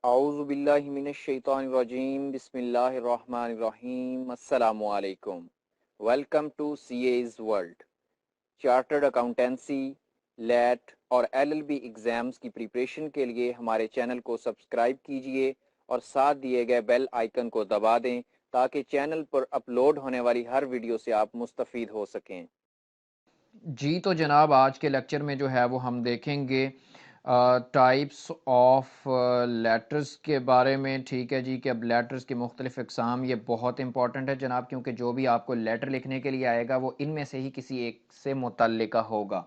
اعوذ باللہ من الشیطان الرجیم بسم اللہ الرحمن الرحیم السلام علیکم۔ Welcome to C A's world. Chartered accountancy, LAT اور ایل ایل بی ایگزامز کی پریپریشن کے لیے ہمارے چینل کو سبسکرائب کیجئے اور ساتھ دیے گئے بیل آئیکن کو دبا دیں تاکہ چینل پر اپلوڈ ہونے والی ہر ویڈیو سے آپ مستفید ہو سکیں۔ جی تو جناب آج کے لیکچر میں جو ہے وہ ہم دیکھیں گے ٹائپس آف لیٹرز کے بارے میں، ٹھیک ہے جی، کہ اب لیٹرز کے مختلف اقسام، یہ بہت امپورٹنٹ ہے جناب، کیونکہ جو بھی آپ کو لیٹر لکھنے کے لیے آئے گا وہ ان میں سے ہی کسی ایک سے متعلقہ ہوگا،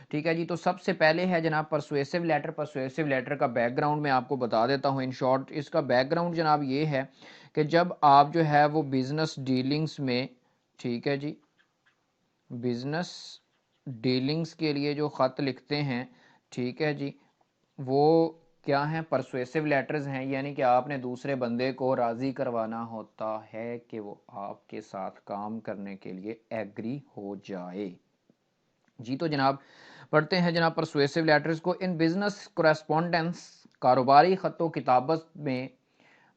ٹھیک ہے جی۔ تو سب سے پہلے ہے جناب پرسویسو لیٹر۔ پرسویسو لیٹر کا بیک گراؤنڈ میں آپ کو بتا دیتا ہوں ان شارٹ۔ اس کا بیک گراؤنڈ جناب یہ ہے کہ جب آپ جو ہے وہ بزنس ڈیلنگز میں، ٹھیک ہے جی، بزنس ڈیلنگز کے لیے جو خط لکھتے ہیں، ٹھیک ہے جی، وہ کیا ہیں؟ پرسویسو لیٹرز ہیں، یعنی کہ آپ نے دوسرے بندے کو راضی کروانا ہوتا ہے کہ وہ آپ کے ساتھ کام کرنے کے لیے ایگری ہو جائے۔ جی تو جناب پڑھتے ہیں جناب پرسویسو لیٹرز کو۔ ان بزنس کورسپونڈنس، کاروباری خط و کتابت میں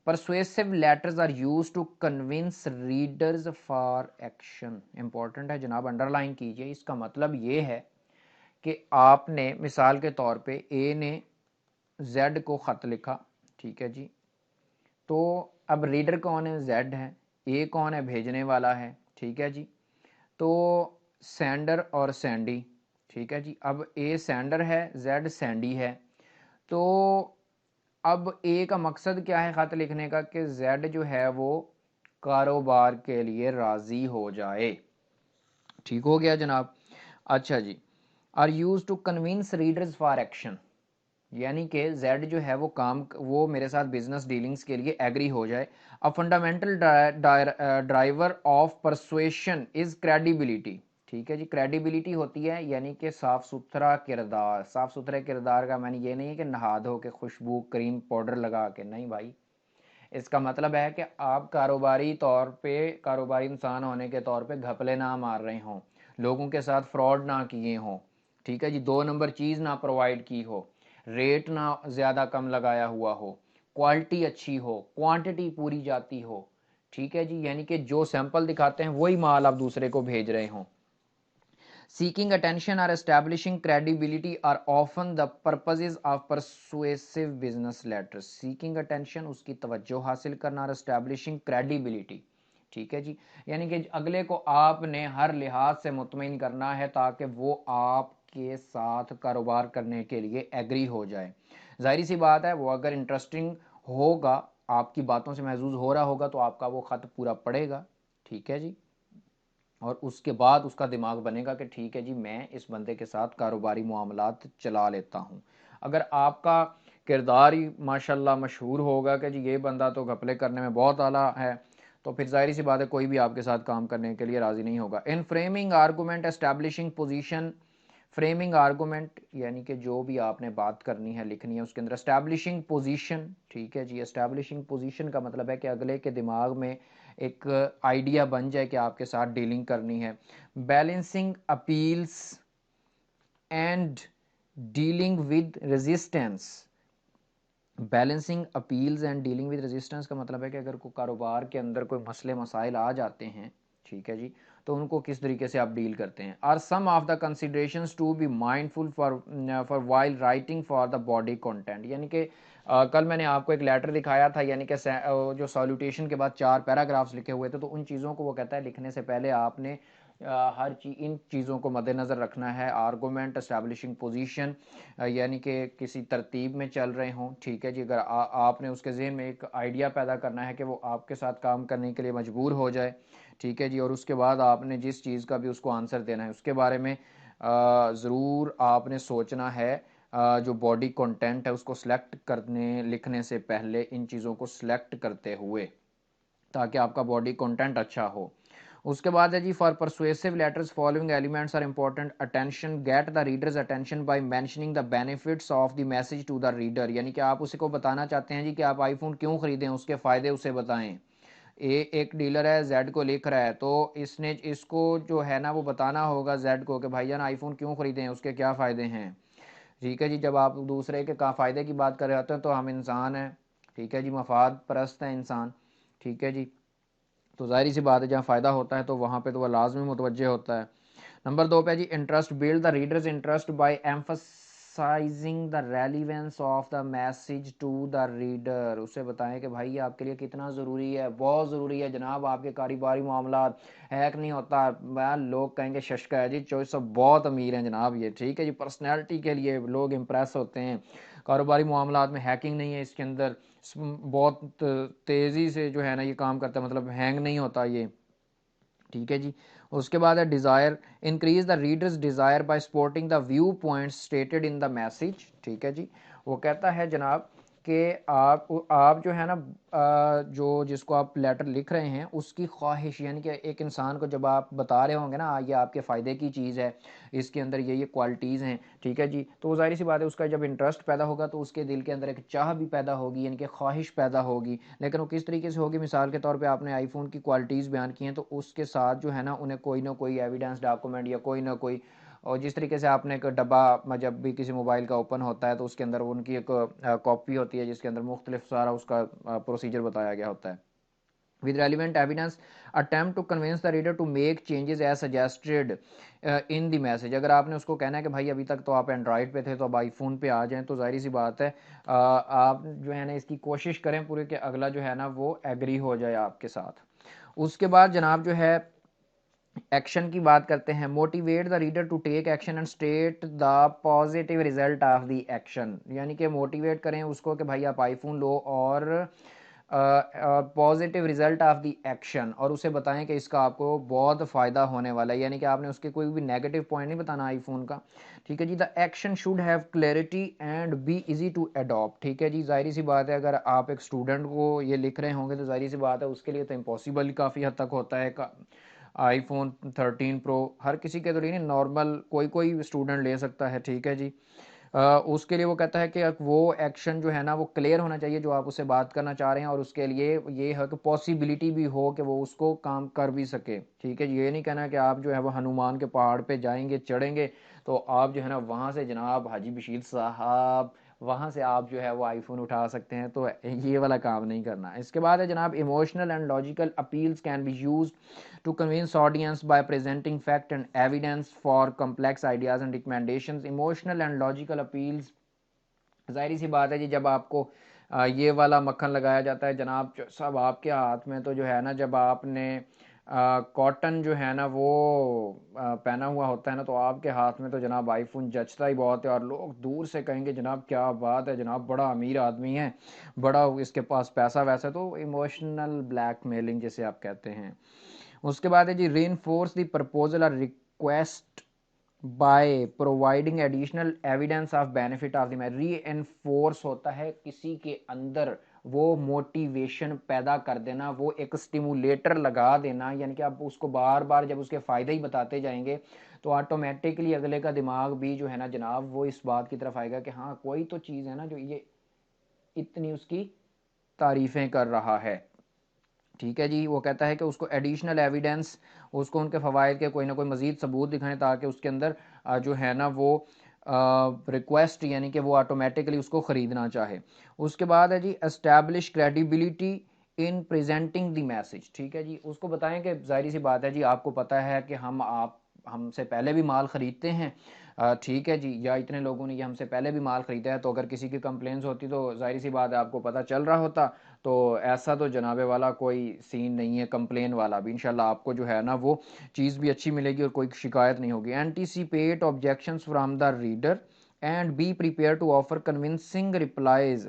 persuasive letters are used to convince readers for action۔ Important ہے جناب، انڈر لائن کیجئے۔ اس کا مطلب یہ ہے کہ آپ نے مثال کے طور پہ اے نے زیڈ کو خط لکھا، ٹھیک ہے جی، تو اب ریڈر کون ہے؟ زیڈ ہے۔ اے کون ہے؟ بھیجنے والا ہے، ٹھیک ہے جی۔ تو سینڈر اور سینڈی، ٹھیک ہے جی، اب اے سینڈر ہے، زیڈ سینڈی ہے۔ تو اب اے کا مقصد کیا ہے خط لکھنے کا؟ کہ زیڈ جو ہے وہ کاروبار کے لیے راضی ہو جائے، ٹھیک ہو گیا جناب۔ اچھا جی، are used to convince readers for action, یعنی کہ زیڈ جو ہے وہ میرے ساتھ بزنس ڈیلنگز کے لیے ایگری ہو جائے۔ A fundamental driver of persuasion is credibility, ٹھیک ہے جی، کریڈیبلٹی ہوتی ہے یعنی کہ صاف ستھرا کردار۔ صاف ستھرے کردار کا معنی یہ نہیں ہے کہ نہا دھو کے خوشبو کریم پاؤڈر لگا کے، نہیں بھائی، اس کا مطلب ہے کہ آپ کاروباری طور پہ، کاروباری انسان ہونے کے طور پہ گھپلے نہ مار رہے ہوں، لوگوں کے ساتھ فراڈ نہ کیے ہوں، ٹھیک ہے جی، 2 نمبر چیز نہ پرووائڈ کی ہو، ریٹ نہ زیادہ کم لگایا ہوا ہو، کوالٹی اچھی ہو، کوانٹٹی پوری جاتی ہو، ٹھیک ہے جی، یعنی کہ جو سیمپل دکھاتے ہیں وہی مال آپ دوسرے کو بھیج رہے ہوں۔ Seeking attention or establishing credibility are often the purposes of persuasive business letters۔ Seeking attention، اس کی توجہ حاصل کرنا، اور establishing credibility، ٹھیک ہے جی، یعنی کہ اگلے کو آپ نے ہر لحاظ سے مطمئن کرنا ہے تاکہ وہ آپ کے ساتھ کاروبار کرنے کے لیے ایگری ہو جائے۔ ظاہری سی بات ہے، وہ اگر انٹرسٹنگ ہوگا، آپ کی باتوں سے محظوظ ہو رہا ہوگا تو آپ کا وہ خط پورا پڑھے گا، ٹھیک ہے جی، اور اس کے بعد اس کا دماغ بنے گا کہ ٹھیک ہے جی، میں اس بندے کے ساتھ کاروباری معاملات چلا لیتا ہوں۔ اگر آپ کا کردار ہی ماشاءاللہ مشہور ہوگا کہ جی یہ بندہ تو گھپلے کرنے میں بہت اعلیٰ ہے، تو پھر ظاہری سی بات ہے کوئی بھی آپ کے ساتھ کام کرنے کے لیے راضی نہیں ہوگا۔ In framing argument establishing position, framing argument یعنی کہ جو بھی آپ نے بات کرنی ہے، لکھنی ہے، اس کے اندر اسٹیبلشنگ پوزیشن، ٹھیک ہے جی، اسٹیبلشنگ پوزیشن کا مطلب ہے کہ اگلے کے دماغ میں ایک آئیڈیا بن جائے کہ آپ کے ساتھ ڈیلنگ کرنی ہے۔ Balancing appeals and dealing with resistance. Balancing appeals and dealing with resistance کا مطلب ہے کہ اگر کوئی کاروبار کے اندر کوئی مسئلے مسائل آ جاتے ہیں، ٹھیک ہے جی، تو ان کو کس طریقے سے آپ ڈیل کرتے ہیں۔ Are some of the considerations to be mindful for while writing for the body content, یعنی کہ کل میں نے آپ کو ایک لیٹر دکھایا تھا، یعنی کہ جو سالوٹیشن کے بعد 4 پیراگرافز لکھے ہوئے تھے، تو ان چیزوں کو وہ کہتا ہے لکھنے سے پہلے آپ نے ہر چیز، ان چیزوں کو مد نظر رکھنا ہے۔ آرگومنٹ، اسٹیبلشنگ پوزیشن، یعنی کہ کسی ترتیب میں چل رہے ہوں، ٹھیک ہے جی، اگر آپ نے اس کے ذہن میں ایک آئیڈیا پیدا کرنا ہے کہ وہ آپ کے ساتھ کام کرنے کے لیے مجبور ہو جائے، ٹھیک ہے جی، اور اس کے بعد آپ نے جس چیز کا بھی اس کو آنسر دینا ہے اس کے بارے میں ضرور آپ نے سوچنا ہے۔ جو باڈی کنٹینٹ ہے اس کو سلیکٹ کرنے، لکھنے سے پہلے ان چیزوں کو سلیکٹ کرتے ہوئے، تاکہ آپ کا باڈی کنٹینٹ اچھا ہو۔ اس کے بعد ہے جی for persuasive letters following elements are important. Attention, get the readers attention by mentioning the benefits of the message to the reader, یعنی کہ آپ اسے کو بتانا چاہتے ہیں جی کہ آپ آئی فون کیوں خریدیں، اس کے فائدے اسے بتائیں۔ ایک ڈیلر ہے، زیڈ کو لکھ رہا ہے، تو اس کو جو ہے نا وہ بتانا ہوگا زیڈ کو کہ بھائی جان آئی فون کیوں خریدیں، اس کے کیا فائدے ہیں، ٹھیک ہے جی۔ جب آپ دوسرے کے فائدے کی بات کر رہے ہوتے ہیں تو ہم انسان ہیں، ٹھیک ہے جی، مفاد پرست ہے انسان، ٹھیک ہے جی، تو ظاہری سی بات ہے جہاں فائدہ ہوتا ہے تو وہاں پہ تو وہ لازمی متوجہ ہوتا ہے۔ نمبر 2 پہ جی interest, build the readers interest by emphasizing the relevance of the message to the reader, اسے بتائیں کہ بھائی آپ کے لیے کتنا ضروری ہے، بہت ضروری ہے جناب، آپ کے کاروباری معاملات ہیک نہیں ہوتا، لوگ کہیں گے ششکا ہے جی چوائس سب بہت امیر ہیں جناب یہ، ٹھیک ہے جی، پرسنالٹی کے لیے لوگ امپریس ہوتے ہیں، کاروباری معاملات میں ہیکنگ نہیں ہے اس کے اندر، بہت تیزی سے جو ہے نا یہ کام کرتا ہے، مطلب ہینگ نہیں ہوتا یہ، ٹھیک ہے جی۔ اس کے بعد ہے desire, increase the readers desire by supporting the view points stated in the message, ٹھیک ہے جی، وہ کہتا ہے جناب کہ آپ جو ہے نا جو جس کو آپ لیٹر لکھ رہے ہیں اس کی خواہش، یعنی کہ ایک انسان کو جب آپ بتا رہے ہوں گے نا یہ آپ کے فائدے کی چیز ہے، اس کے اندر یہ کوالٹیز ہیں، ٹھیک ہے جی، تو وہ ظاہر سی بات ہے اس کا جب انٹرسٹ پیدا ہوگا تو اس کے دل کے اندر ایک چاہ بھی پیدا ہوگی، یعنی کہ خواہش پیدا ہوگی، لیکن وہ کس طریقے سے ہوگی، مثال کے طور پہ آپ نے آئی فون کی کوالٹیز بیان کی ہیں تو اس کے ساتھ جو ہے نا انہیں کوئی نہ کوئی ایویڈنس ڈاکومنٹ یا کوئی نہ کوئی، اور جس طریقے سے آپ نے ایک ڈبہ جب بھی کسی موبائل کا اوپن ہوتا ہے تو اس کے اندر ان کی ایک کاپی ہوتی ہے جس کے اندر مختلف سارا اس کا پروسیجر بتایا گیا ہوتا ہے، with relevant evidence attempt to convince the reader to make changes as suggested in the message۔ اگر آپ نے اس کو کہنا ہے کہ بھائی ابھی تک تو آپ اینڈرائڈ پہ تھے تو اب آئی فون پہ آ جائیں، تو ظاہری سی بات ہے آپ جو ہے نا اس کی کوشش کریں پورے کہ اگلا جو ہے نا وہ ایگری ہو جائے آپ کے ساتھ۔ اس کے بعد جناب جو ہے ایکشن کی بات کرتے ہیں، motivate the reader to take action and state the positive result of the action, یعنی کہ موٹیویٹ کریں اس کو کہ بھائی آپ آئی فون لو اور positive result of the action, اور اسے بتائیں کہ اس کا آپ کو بہت فائدہ ہونے والا ہے، یعنی کہ آپ نے اس کے کوئی بھی نیگیٹو پوائنٹ نہیں بتانا آئی فون کا، ٹھیک ہے جی۔ The action should have clarity and be easy to adapt, ٹھیک ہے جی، ظاہری سی بات ہے اگر آپ ایک اسٹوڈنٹ کو یہ لکھ رہے ہوں گے تو ظاہری سی بات ہے اس کے لیے تو امپاسبل کافی حد تک ہوتا ہے، آئی فون 13 پرو ہر کسی کے تو نہیں، نارمل کوئی اسٹوڈنٹ لے سکتا ہے، ٹھیک ہے جی، اس کے لیے وہ کہتا ہے کہ وہ ایکشن جو ہے نا وہ کلیئر ہونا چاہیے جو آپ اس سے بات کرنا چاہ رہے ہیں، اور اس کے لیے یہ ہے کہ پاسبلٹی بھی ہو کہ وہ اس کو کام کر بھی سکے، ٹھیک ہے جی، یہ نہیں کہنا کہ آپ جو ہے وہ ہنومان کے پہاڑ پہ جائیں گے چڑھیں گے تو آپ جو ہے نا وہاں سے جناب حاجی بشیر صاحب وہاں سے آپ جو ہے وہ آئی فون اٹھا سکتے ہیں، تو یہ والا کام نہیں کرنا۔ اس کے بعد ہے جناب emotional and logical appeals can be used to convince audience by presenting fact and evidence for complex ideas and recommendations. Emotional and logical appeals, ظاہری سی بات ہے جی جب آپ کو یہ والا مکھن لگایا جاتا ہے جناب سب آپ کے ہاتھ میں، تو جو ہے نا جب آپ نے کاٹن جو ہے نا وہ پہنا ہوا ہوتا ہے نا تو آپ کے ہاتھ میں تو جناب آئی فون جچتا ہی بہت ہے، اور لوگ دور سے کہیں گے جناب کیا بات ہے جناب بڑا امیر آدمی ہے، بڑا اس کے پاس پیسہ ویسا، تو ایموشنل بلیک میلنگ جسے آپ کہتے ہیں۔ اس کے بعد ہے جی ری انفورس دی پرپوزل اور request by providing additional evidence of benefit of the match, reinforce ہوتا ہے کسی کے اندر وہ موٹیویشن پیدا کر دینا، وہ ایک سٹیمولیٹر لگا دینا، یعنی کہ آپ اس کو بار بار جب اس کے فائدے ہی بتاتے جائیں گے تو آٹومیٹکلی اگلے کا دماغ بھی جو ہے نا جناب وہ اس بات کی طرف آئے گا کہ ہاں کوئی تو چیز ہے نا جو یہ اتنی اس کی تعریفیں کر رہا ہے، ٹھیک ہے جی۔ وہ کہتا ہے کہ اس کو ایڈیشنل ایویڈنس، اس کو ان کے فوائد کے کوئی نہ کوئی مزید ثبوت دکھائیں تاکہ اس کے اندر جو ہے نا وہ ریکویسٹ، یعنی کہ وہ آٹومیٹکلی اس کو خریدنا چاہے۔ اس کے بعد ہے جی establish credibility in presenting the message, ٹھیک ہے جی، اس کو بتائیں کہ ظاہری سی بات ہے جی آپ کو پتہ ہے کہ ہم سے پہلے بھی مال خریدتے ہیں، ٹھیک ہے جی، یا اتنے لوگوں نے یہ ہم سے پہلے بھی مال خریدا ہے، تو اگر کسی کی کمپلینس ہوتی تو ظاہری سی بات ہے آپ کو پتہ چل رہا ہوتا، تو ایسا تو جناب والا کوئی سین نہیں ہے، کمپلین والا بھی انشاءاللہ آپ کو جو ہے نا وہ چیز بھی اچھی ملے گی اور کوئی شکایت نہیں ہوگی۔ Anticipate objections from the reader and be prepare to offer convincing replies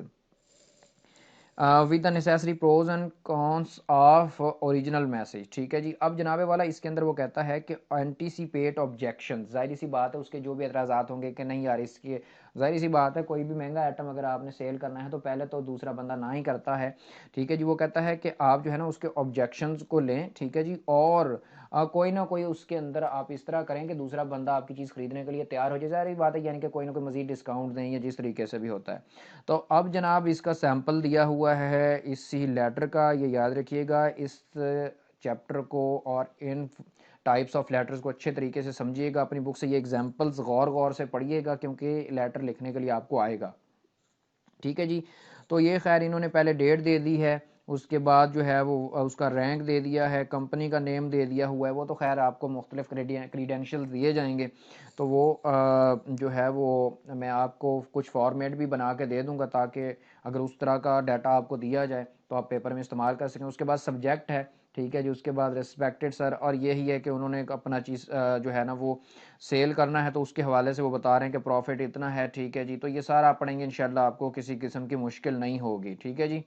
with the necessary pros and cons of original message, ٹھیک ہے جی۔ اب جناب والا اس کے اندر وہ کہتا ہے کہ اینٹیسپیٹ آبجیکشن، ظاہری سی بات ہے اس کے جو بھی اعتراضات ہوں گے کہ نہیں یار اس کی، ظاہری سی بات ہے کوئی بھی مہنگا آئٹم اگر آپ نے سیل کرنا ہے تو پہلے تو دوسرا بندہ نہ ہی کرتا ہے، ٹھیک ہے جی۔ وہ کہتا ہے کہ آپ جو ہے نا اس کے آبجیکشنز کو لیں، ٹھیک ہے جی، اور کوئی نہ کوئی اس کے اندر آپ اس طرح کریں کہ دوسرا بندہ آپ کی چیز خریدنے کے لیے تیار ہو جائے، ظاہری بات ہے یعنی کہ کوئی نہ کوئی مزید ڈسکاؤنٹ دیں یا جس طریقے سے بھی ہوتا ہے۔ تو اب جناب اس کا سیمپل دیا ہوا ہے اسی لیٹر کا، یہ یاد رکھیے گا، اس چیپٹر کو اور ان ٹائپس آف لیٹرز کو اچھے طریقے سے سمجھیے گا، اپنی بک سے یہ ایگزامپلز غور سے پڑھیے گا کیونکہ لیٹر لکھنے کے لیے آپ کو آئے گا، ٹھیک ہے جی۔ تو یہ خیر انہوں نے پہلے ڈیٹ دے دی ہے، اس کے بعد جو ہے وہ اس کا رینک دے دیا ہے، کمپنی کا نیم دے دیا ہوا ہے، وہ تو خیر آپ کو مختلف کریڈینشیل دیے جائیں گے، تو وہ جو ہے وہ میں آپ کو کچھ فارمیٹ بھی بنا کے دے دوں گا تاکہ اگر اس طرح کا ڈیٹا آپ کو دیا جائے تو آپ پیپر میں استعمال کر سکیں۔ اس کے بعد سبجیکٹ ہے، ٹھیک ہے جی، اس کے بعد ریسپیکٹڈ سر، اور یہی ہے کہ انہوں نے اپنا چیز جو ہے نا وہ سیل کرنا ہے تو اس کے حوالے سے وہ بتا رہے ہیں کہ پروفٹ اتنا ہے، ٹھیک ہے جی، تو یہ سارا آپ پڑھیں گے انشاءاللہ، آپ کو کسی قسم کی مشکل نہیں ہوگی، ٹھیک ہے جی۔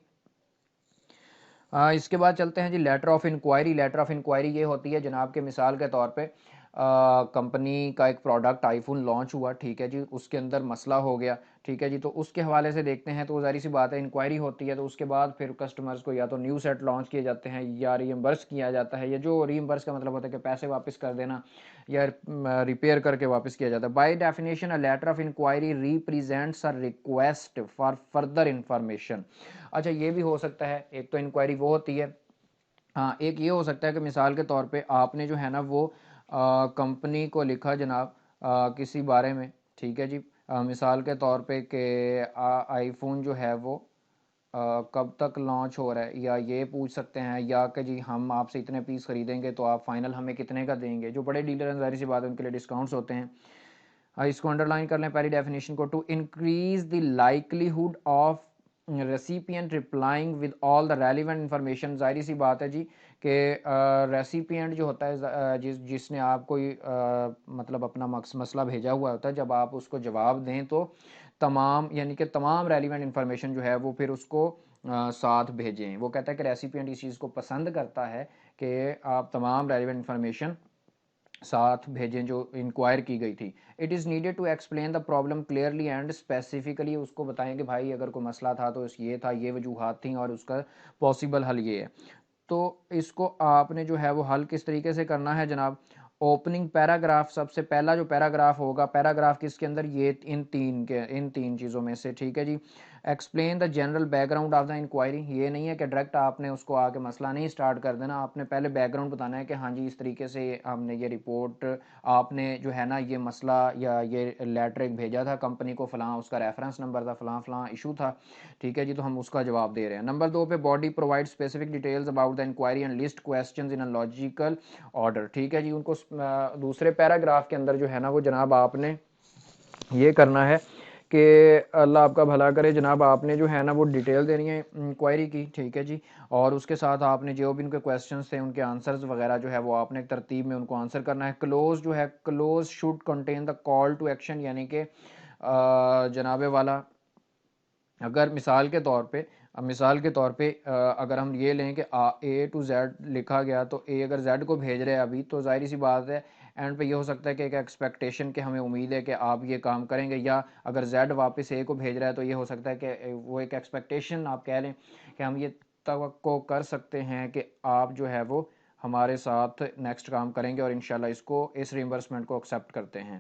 اس کے بعد چلتے ہیں جی letter of inquiry. Letter of inquiry یہ ہوتی ہے جناب کے مثال کے طور پہ کمپنی کا ایک پروڈکٹ آئی فون لانچ ہوا، ٹھیک ہے جی، اس کے اندر مسئلہ ہو گیا، ٹھیک ہے جی، تو اس کے حوالے سے دیکھتے ہیں، تو ظاہر سی بات ہے انکوائری ہوتی ہے، تو اس کے بعد پھر کسٹمرز کو یا تو نیو سیٹ لانچ کیے جاتے ہیں یا ری ایمبرس کیا جاتا ہے، یا جو ری ایمبرس کا مطلب ہوتا ہے کہ پیسے واپس کر دینا یا ریپیئر کر کے واپس کیا جاتا ہے۔ By definition a letter of inquiry represents a request for further information. اچھا یہ بھی ہو سکتا ہے، ایک تو انکوائری وہ ہوتی ہے، ہاں ایک یہ ہو سکتا ہے کہ مثال کے طور پہ آپ نے جو ہے نا وہ کمپنی کو لکھا جناب کسی بارے میں، ٹھیک ہے جی، مثال کے طور پہ کہ آئی فون جو ہے وہ کب تک لانچ ہو رہا ہے، یا یہ پوچھ سکتے ہیں، یا کہ جی ہم آپ سے اتنے پیس خریدیں گے تو آپ فائنل ہمیں کتنے کا دیں گے۔ جو بڑے ڈیلر ہیں ظاہر سی بات ہے ان کے لیے ڈسکاؤنٹس ہوتے ہیں۔ اس کو انڈر لائن کر لیں پہلی ڈیفینیشن کو، to increase the likelihood of recipient replying with all the relevant information. ظاہری سی بات ہے جی کہ ریسیپینٹ جو ہوتا ہے جس نے آپ کو مطلب اپنا مسئلہ بھیجا ہوا ہوتا ہے، جب آپ اس کو جواب دیں تو تمام یعنی کہ تمام ریلیونٹ انفارمیشن جو ہے وہ پھر اس کو ساتھ بھیجیں۔ وہ کہتا ہے کہ ریسیپینٹ اس چیز کو پسند کرتا ہے کہ آپ تمام ریلیونٹ انفارمیشن ساتھ بھیجیں جو انکوائر کی گئی تھی۔ It is needed to explain the problem clearly and specifically, اس کو بتائیں کہ بھائی اگر کوئی مسئلہ تھا تو یہ تھا، یہ وجوہات تھیں اور اس کا پاسبل حل یہ ہے۔ تو اس کو آپ نے جو ہے وہ حل کس طریقے سے کرنا ہے جناب، اوپننگ پیراگراف، سب سے پہلا جو پیراگراف ہوگا، پیراگراف کس کے اندر، یہ ان تین چیزوں میں سے، ٹھیک ہے جی۔ Explain the general background of the inquiry, یہ نہیں ہے کہ ڈائریکٹ آپ نے اس کو آ کے مسئلہ نہیں سٹارٹ کر دینا، آپ نے پہلے بیک گراؤنڈ بتانا ہے کہ ہاں جی اس طریقے سے ہم نے یہ رپورٹ، آپ نے جو ہے نا یہ مسئلہ یا یہ لیٹر ایک بھیجا تھا کمپنی کو، فلاں اس کا ریفرنس نمبر تھا، فلاں فلاں ایشو تھا، ٹھیک ہے جی، تو ہم اس کا جواب دے رہے ہیں۔ نمبر 2 پہ body provide specific details about the enquiry and list questions in a logical order, ٹھیک ہے جی، ان کو دوسرے پیراگراف کے اندر جو ہے نا وہ جناب آپ نے یہ کرنا ہے کہ اللہ آپ کا بھلا کرے جناب، آپ نے جو ہے نا وہ ڈیٹیل دینی ہے انکوائری کی، ٹھیک ہے جی، اور اس کے ساتھ آپ نے جو بھی ان کے کویسچنز تھے ان کے آنسرز وغیرہ جو ہے وہ آپ نے ایک ترتیب میں ان کو آنسر کرنا ہے۔ کلوز جو ہے، close should contain the call to action, یعنی کہ جناب والا اگر مثال کے طور پہ اگر ہم یہ لیں کہ اے ٹو زیڈ لکھا گیا، تو اے اگر زیڈ کو بھیج رہے ہیں ابھی، تو ظاہری سی بات ہے اینڈ پہ یہ ہو سکتا ہے کہ ایک ایکسپیکٹیشن کہ ہمیں امید ہے کہ آپ یہ کام کریں گے، یا اگر زیڈ واپس اے کو بھیج رہا ہے تو یہ ہو سکتا ہے کہ وہ ایک ایکسپیکٹیشن آپ کہہ لیں کہ ہم یہ توقع کر سکتے ہیں کہ آپ جو ہے وہ ہمارے ساتھ نیکسٹ کام کریں گے اور انشاءاللہ اس ریمبرسمنٹ کو ایکسیپٹ کرتے ہیں۔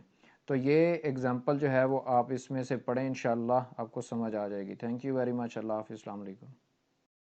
تو یہ ایگزامپل جو ہے وہ آپ اس میں سے پڑھیں، انشاءاللہ آپ کو سمجھ آ جائے گی۔ تھینک یو ویری مچ، اللہ حافظ، السلام علیکم۔